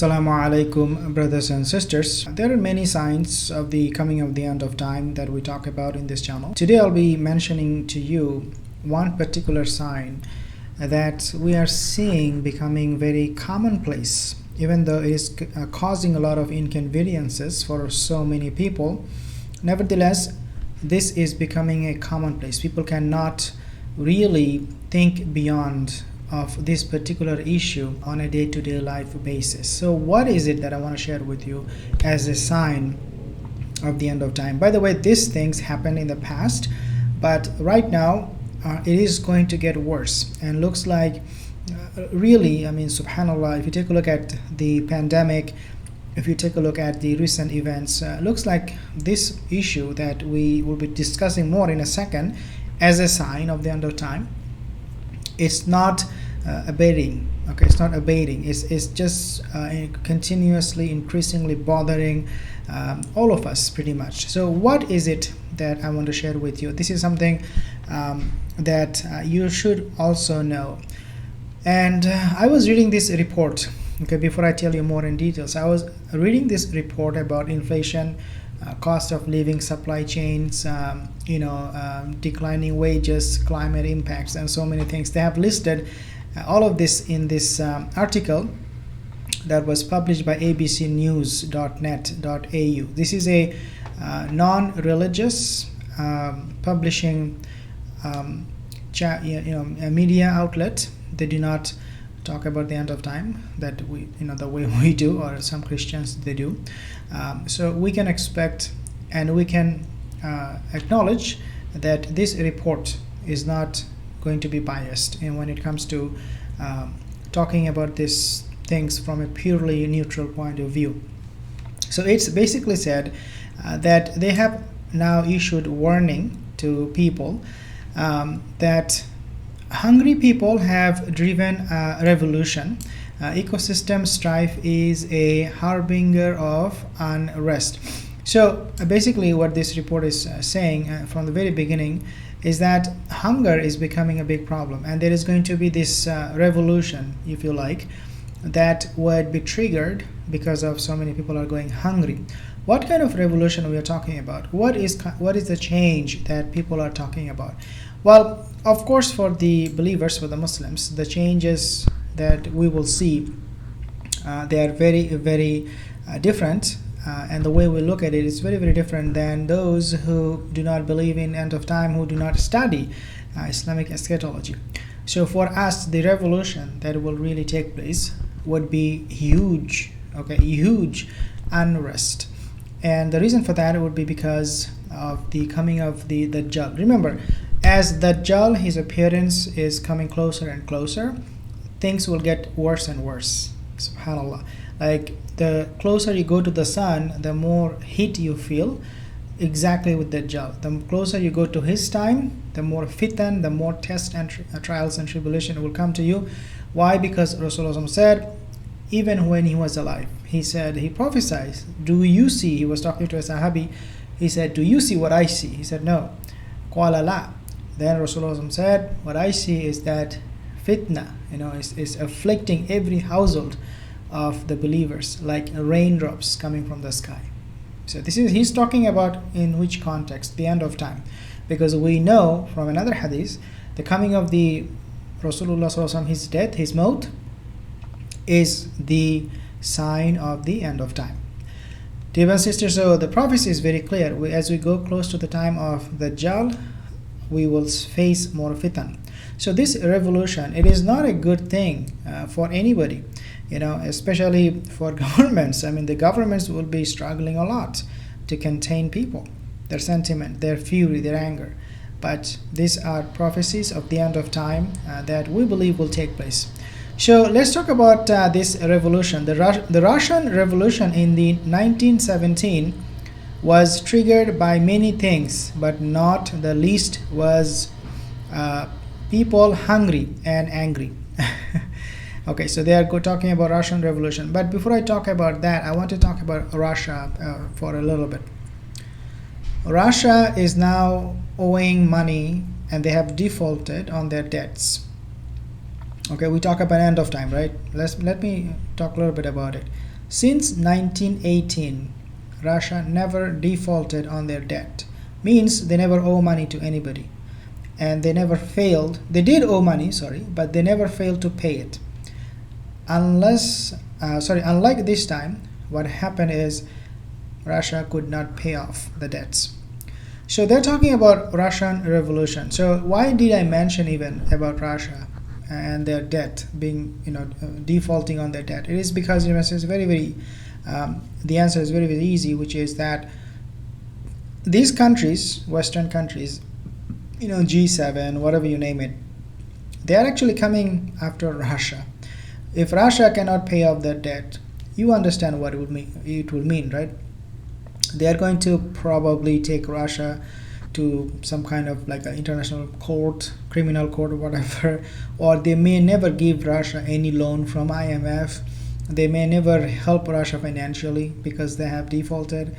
Assalamu alaikum, brothers and sisters. There are many signs of the coming of the end of time that we talk about in this channel. Today I'll be mentioning to you one particular sign that we are seeing becoming very commonplace, even though it is causing a lot of inconveniences for so many people. Nevertheless, this is becoming a commonplace. People cannot really think beyond of this particular issue on a day-to-day life basis. So what is it that I want to share with you as a sign of the end of time? By the way, these things happened in the past, but right now it is going to get worse, and looks like really, subhanallah, if you take a look at the pandemic, if you take a look at the recent events, looks like this issue that we will be discussing more in a second as a sign of the end of time. It's not abating. Okay, it's not abating. It's just continuously, increasingly bothering all of us pretty much. So what is it that I want to share with you? This is something that you should also know. And I was reading this report. Okay, before I tell you more in details, I was reading this report about inflation, cost of living, supply chains, declining wages, climate impacts, and so many things. They have listed all of this in this article that was published by abcnews.net.au. This is a non-religious publishing a media outlet. They do not talk about the end of time that we, the way we do, or some Christians they do. So we can expect and we can acknowledge that this report is not going to be biased, and when it comes to talking about these things from a purely neutral point of view. So it's basically said that they have now issued warning to people that hungry people have driven a revolution. Ecosystem strife is a harbinger of unrest. So basically what this report is saying from the very beginning is that hunger is becoming a big problem, and there is going to be this revolution, if you like, that would be triggered because of so many people are going hungry. What kind of revolution we are talking about? What is the change that people are talking about? Well, of course, for the believers, for the Muslims, the changes that we will see, they are very, very different, and the way we look at it is very, very different than those who do not believe in end of time, who do not study Islamic Eschatology. So for us, the revolution that will really take place would be huge, huge unrest. And the reason for that would be because of the coming of the Dajjal. Remember, as Dajjal, his appearance is coming closer and closer, things will get worse and worse. Subhanallah. Like, the closer you go to the sun, the more heat you feel, exactly with Dajjal. The closer you go to his time, the more fitan, the more tests and trials and tribulation will come to you. Why? Because Rasulullah said, even when he was alive, he said, he prophesied, do you see? He was talking to a Sahabi. He said, do you see what I see? He said, no. Qala la. Then Rasulullah said, what I see is that fitna, is afflicting every household of the believers, like raindrops coming from the sky. So he's talking about in which context? The end of time. Because we know from another hadith, the coming of the Rasulullah, his death, his maut, is the sign of the end of time. Dear sisters, so the prophecy is very clear. As we go close to the time of Dajjal, we will face more fitan. So this revolution, it is not a good thing for anybody, especially for governments. The governments will be struggling a lot to contain people, their sentiment, their fury, their anger. But these are prophecies of the end of time that we believe will take place. So let's talk about this revolution. The Russian Revolution in the 1917 was triggered by many things, but not the least was people hungry and angry. Okay, so they are talking about Russian Revolution. But before I talk about that, I want to talk about Russia for a little bit. Russia is now owing money, and they have defaulted on their debts. Okay, we talk about end of time, right? Let me talk a little bit about it. Since 1918, Russia never defaulted on their debt. Means they never owe money to anybody. And they never failed. They did owe money, but they never failed to pay it. Unlike this time, what happened is Russia could not pay off the debts. So they're talking about Russian Revolution. So why did I mention even about Russia and their debt being, defaulting on their debt? It is because it's very, the answer is very easy, which is that these countries, Western countries, G7, whatever you name it, they are actually coming after Russia. If Russia cannot pay off their debt, you understand what it will mean, right? They are going to probably take Russia to some kind of like an international court, criminal court or whatever, or they may never give Russia any loan from IMF. They may never help Russia financially because they have defaulted.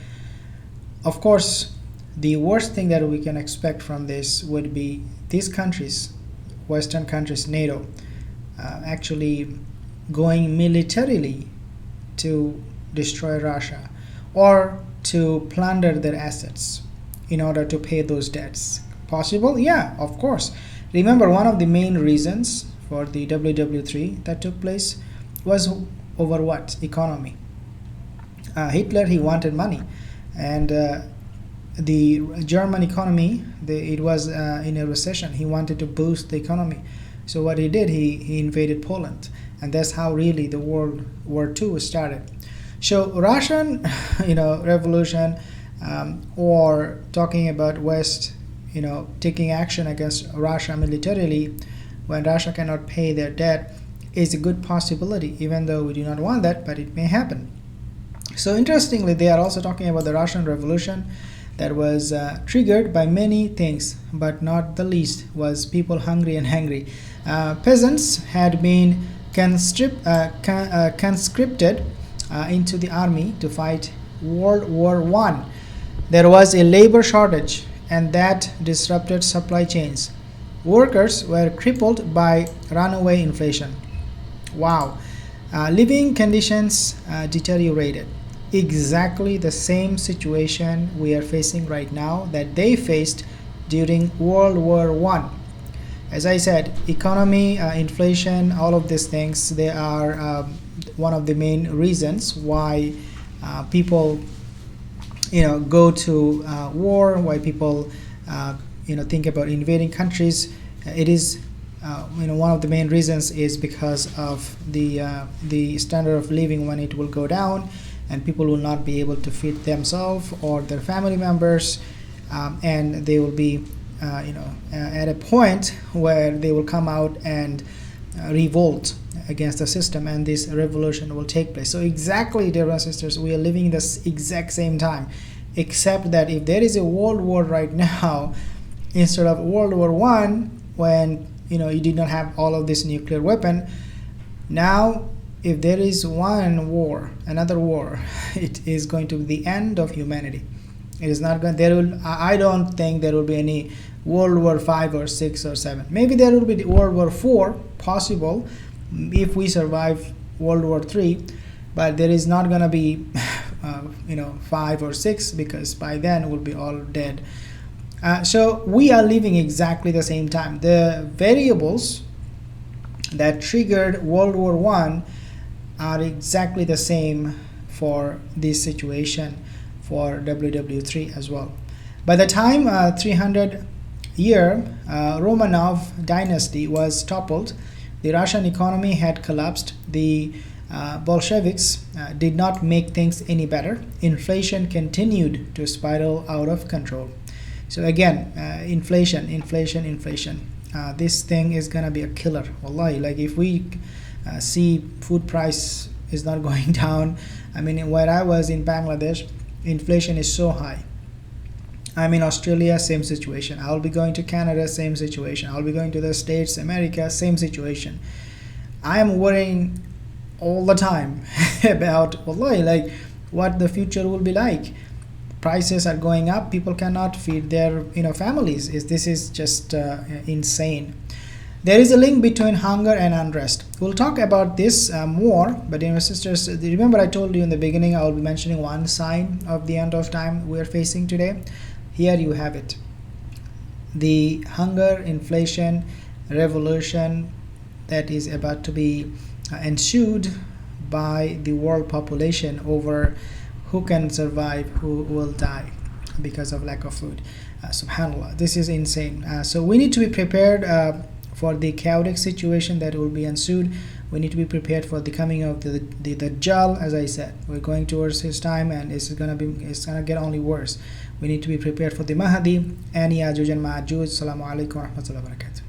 Of course, the worst thing that we can expect from this would be these countries, Western countries, NATO, actually going militarily to destroy Russia or to plunder their assets in order to pay those debts. Possible? Yeah, of course. Remember, one of the main reasons for the WW3 that took place was over what? Economy. Hitler, he wanted money, and the German economy, it was in a recession. He wanted to boost the economy. So what he did, he invaded Poland, and that's how really the World War II started. So Russian, revolution, or talking about West, taking action against Russia militarily when Russia cannot pay their debt is a good possibility, even though we do not want that, but it may happen. So interestingly, they are also talking about the Russian Revolution that was triggered by many things, but not the least was people hungry and hangry. Peasants had been conscripted into the army to fight World War I. There was a labor shortage, and that disrupted supply chains. Workers were crippled by runaway inflation. Wow. Living conditions deteriorated. Exactly the same situation we are facing right now that they faced during World War I. As I said, economy, inflation, all of these things, they are one of the main reasons why people go to war, why people think about invading countries. It is one of the main reasons is because of the standard of living when it will go down, and people will not be able to feed themselves or their family members, and they will be at a point where they will come out and revolt against the system, and this revolution will take place. So exactly, dear brothers and sisters, we are living in this exact same time, except that if there is a world war right now instead of World War I, when you did not have all of this nuclear weapon, now if there is another war, it is going to be the end of humanity. It is not going. I don't think there will be any World War V or 6 or 7. Maybe there will be World War IV possible if we survive World War III, but there is not going to be 5 or 6, because by then we'll be all dead. So we are living exactly the same time. The variables that triggered World War I are exactly the same for this situation for WW3 as well. By the time 300-year Romanov dynasty was toppled, the Russian economy had collapsed. The Bolsheviks did not make things any better. Inflation continued to spiral out of control. So again, inflation. This thing is gonna be a killer. Wallahi, like if we see food price is not going down. I mean, where I was in Bangladesh, inflation is so high. I'm in Australia, same situation. I'll be going to Canada, same situation. I'll be going to the States, America, same situation. I am worrying all the time about, wallahi, like what the future will be like. Prices are going up. People cannot feed their families. This is just insane. There is a link between hunger and unrest. We'll talk about this more, but my sisters, remember I told you in the beginning I will be mentioning one sign of the end of time we are facing today. Here you have it. The hunger, inflation, revolution that is about to be ensued by the world population over who can survive, who will die because of lack of food. Subhanallah, this is insane. So we need to be prepared for the chaotic situation that will be ensued. We need to be prepared for the coming of the Dajjal. As I said, we're going towards his time, and it's gonna get only worse. We need to be prepared for the Mahdi and Yajuj and Majuj. Assalamu alaikum wa rahmatullahi wa barakatuh.